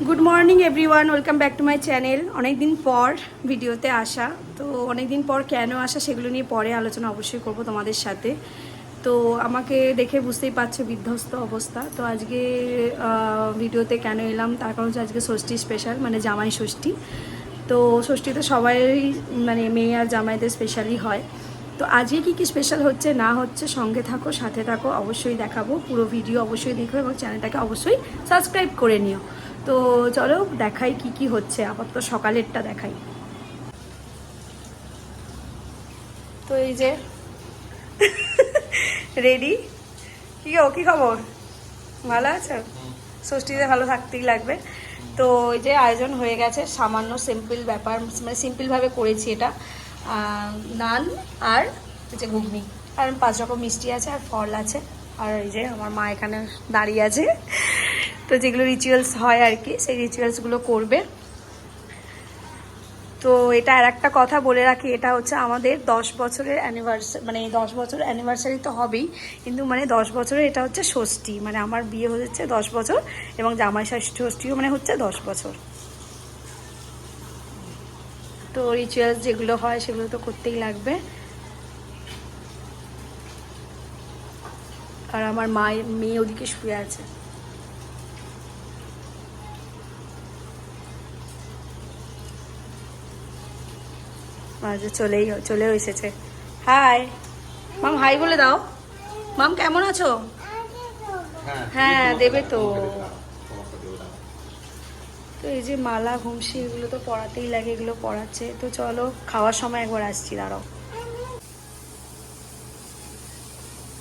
Good morning everyone, welcome back to my channel. অনেক দিন পর ভিডিওতে আসা, তো অনেক দিন পর কেন আসা সেগুলো নিয়ে পরে আলোচনা অবশ্যই করব তোমাদের সাথে। তো আমাকে দেখে বুঝতেই পারছো বিধ্বস্ত অবস্থা। তো আজকে ভিডিওতে কেন এলাম তার কারণ হচ্ছে আজকে ষষ্ঠী স্পেশাল, মানে জামাই ষষ্ঠী। তো ষষ্ঠী তো সবাই মানে মেয়ে আর জামাইদের স্পেশালি হয়। তো আজকে কী কী স্পেশাল হচ্ছে না হচ্ছে সঙ্গে থাকো, সাথে থাকো, অবশ্যই দেখাবো। পুরো ভিডিও অবশ্যই দেখো এবং চ্যানেলটাকে অবশ্যই সাবস্ক্রাইব করে নিও। তো চলো দেখাই কি কি হচ্ছে, আপাতত সকালেরটা দেখাই। তো এই যে রেডি। কি খবর, ভালো আছো? ষষ্ঠীতে ভালো থাকতেই লাগবে। তো এই যে আয়োজন হয়ে গেছে, সামান্য সিম্পল ব্যাপার, মানে সিম্পলভাবে করেছি এটা। নান আর এই যে ঘুগনি, আর 5 রকম মিষ্টি আছে আর ফল আছে। আর এই যে আমার মা এখানে দাঁড়িয়ে আছে। তো যেগুলো রিচুয়ালস হয় আর কি, সেই রিচুয়ালসগুলো করবে। তো এটা আর একটা কথা বলে রাখি, এটা হচ্ছে আমাদের 10 বছরের অ্যানিভার্সারি, মানে 10 বছর অ্যানিভার্সারি তো হবেই, কিন্তু মানে 10 বছরের এটা হচ্ছে ষষ্ঠী, মানে আমার বিয়ে হচ্ছে 10 বছর এবং জামাই ষষ্ঠীও মানে হচ্ছে 10 বছর। তো রিচুয়ালস যেগুলো হয় সেগুলো তো করতেই লাগবে। আর আমার মেয়ে ওদিকে শুয়ে আছে। আচ্ছা, চলে এসেছে। হাই মাম, হাই বলে দাও। মাম কেমন আছো? হ্যাঁ দেবে তো। তো এই যে মালা ঘুমসি এগুলো তো পড়াতেই লাগে, এগুলো পড়াচ্ছে। তো চলো খাওয়ার সময় একবার আসছি, দাঁড়াও।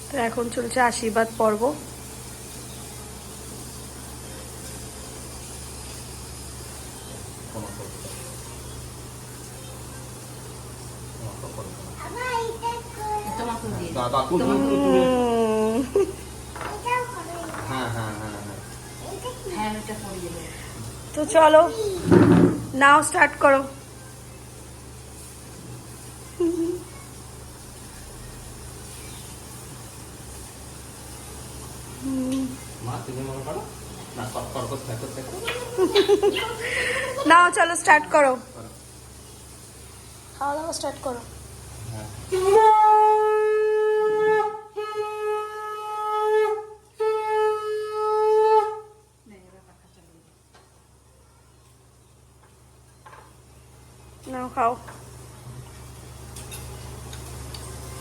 তো এখন চলছে আশীর্বাদ পর্ব। তো চলো নাও স্টার্ট করো। নাও চলো স্টার্ট করো, খাওয়া দাওয়া স্টার্ট করো। নাও খাও।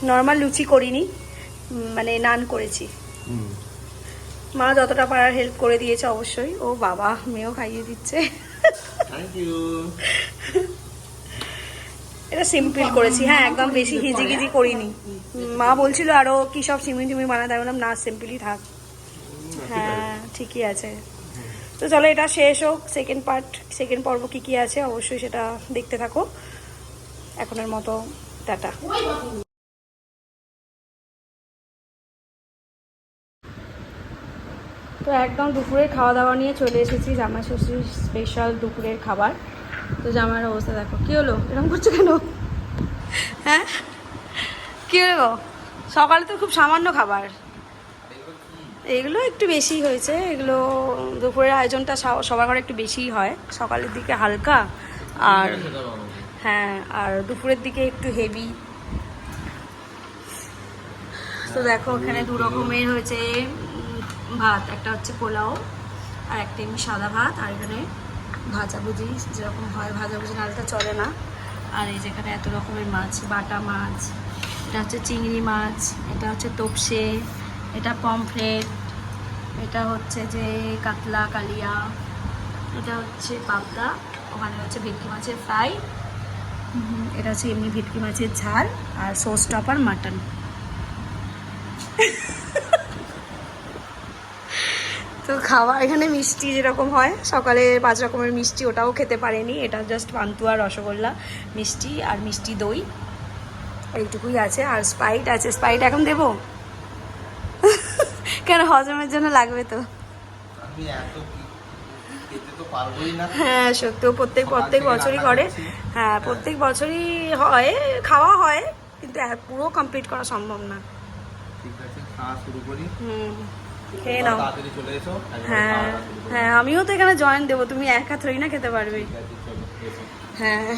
নর্মাল লুচি করিনি, মানে নান করেছি। মা যতটা পারার হেল্প করে দিয়েছে অবশ্যই। ও বাবা, মেয়েও খাইয়ে দিচ্ছে। Thank you. এটা সিম্পল করেছি, হ্যাঁ একদম বেশি হিজিগিজি করিনি। মা বলছিল আরো কি সব সিমিন টিমিন বানাতে, বললাম না সিম্পলই থাক। হ্যাঁ ঠিকই আছে। তো চলো এটা শেষ হোক, সেকেন্ড পর্ব কি কি আছে অবশ্যই সেটা দেখতে থাকো। এখনের মতো টাটা। তো একদম দুপুরের খাওয়া দাওয়া নিয়ে চলে এসেছি, জামাই ষষ্ঠীর স্পেশাল দুপুরের খাবার। তো জামাইয়ের অবস্থা দেখো, কি হলো এরকম করছো কেন? হ্যাঁ কি হলো? সকালে তো খুব সামান্য খাবার, এগুলো একটু বেশি হয়েছে। এগুলো দুপুরের আয়োজনটা সবার ঘরে একটু বেশিই হয়, সকালের দিকে হালকা আর হ্যাঁ, আর দুপুরের দিকে একটু হেভি। তো দেখো এখানে 2 রকমের হয়েছে ভাত, একটা হচ্ছে পোলাও আর একটা এমনি সাদা ভাত। আর এখানে ভাজাভুজি যেরকম হয়, ভাজাভুজি নালটা চলে না। আর এই যেখানে এত রকমের মাছ, বাটা মাছ, এটা হচ্ছে চিংড়ি মাছ, এটা হচ্ছে তোপসে, এটা পমফ্রেট, এটা হচ্ছে যে কাতলা কালিয়া, এটা হচ্ছে পাবদা, ওখানে হচ্ছে ভেটকি মাছের ফ্রাই, এটা হচ্ছে এমনি ভেটকি মাছের ঝাল, আর সোস টপার মাটন। তো খাওয়া এখানে মিষ্টি যেরকম হয় সকালে 5 রকমের মিষ্টি, ওটাও খেতে পারেনি। এটা জাস্ট পান্তুয়া, রসগোল্লা, মিষ্টি আর মিষ্টি দই, এইটুকুই আছে। আর স্প্রাইট আছে, স্প্রাইট এখন দেবো কেন, হজমের জন্য লাগবে তো। হ্যাঁ সত্যি, প্রত্যেক বছরই করে। হ্যাঁ প্রত্যেক বছরই হয়, খাওয়া হয়, কিন্তু পুরো কমপ্লিট করা সম্ভব না। ঠিক আছে, খাওয়া শুরু করি। খেয়ে নাও। তাড়াতাড়ি চলে এসো। হ্যাঁ হ্যাঁ, আমিও তো এখানে জয়েন দেবো, তুমি একা থরি না খেতে পারবে। হ্যাঁ,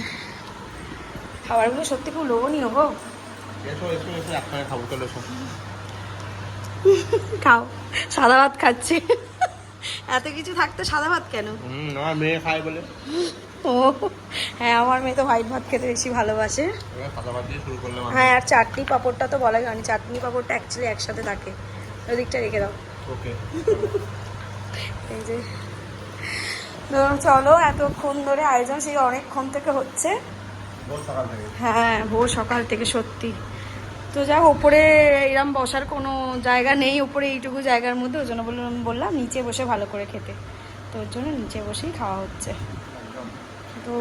খাবারগুলো সত্যি খুব লোভনীয় গো। এসো এসো এসো, একসঙ্গে খাবো, চলে এসো। খাও, সাদা ভাত খাচ্ছে। এত কিছু থাকতে সাদা ভাত কেন? আমার মেয়ে খায় বলে। ও হ্যাঁ, আমার মেয়ে তো হোয়াইট ভাত খেতে বেশি ভালোবাসে। সাদা ভাত দিয়ে শুরু করলাম। হ্যাঁ, আর চাটনি পাঁপড়টা তো বলাই হয়নি, চাটনি পাঁপড়টা অ্যাকচুয়ালি একসাথে থাকে, ওই দিকটা রেখে দাও। ওকে। এই যে তো চলো, এতক্ষণ ধরে আয়োজন সেই অনেকক্ষণ থেকে হচ্ছে। সকাল থেকে। হ্যাঁ, ভোর সকাল থেকে সত্যি। তো যাক, ওপরে এরম বসার কোনো জায়গা নেই, ওপরে এইটুকু জায়গার মধ্যে, ওই জন্য বললাম নিচে বসে ভালো করে খেতে, তো ওর জন্য নিচে বসেই খাওয়া হচ্ছে। তো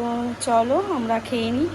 চলো আমরা খেয়ে নিই।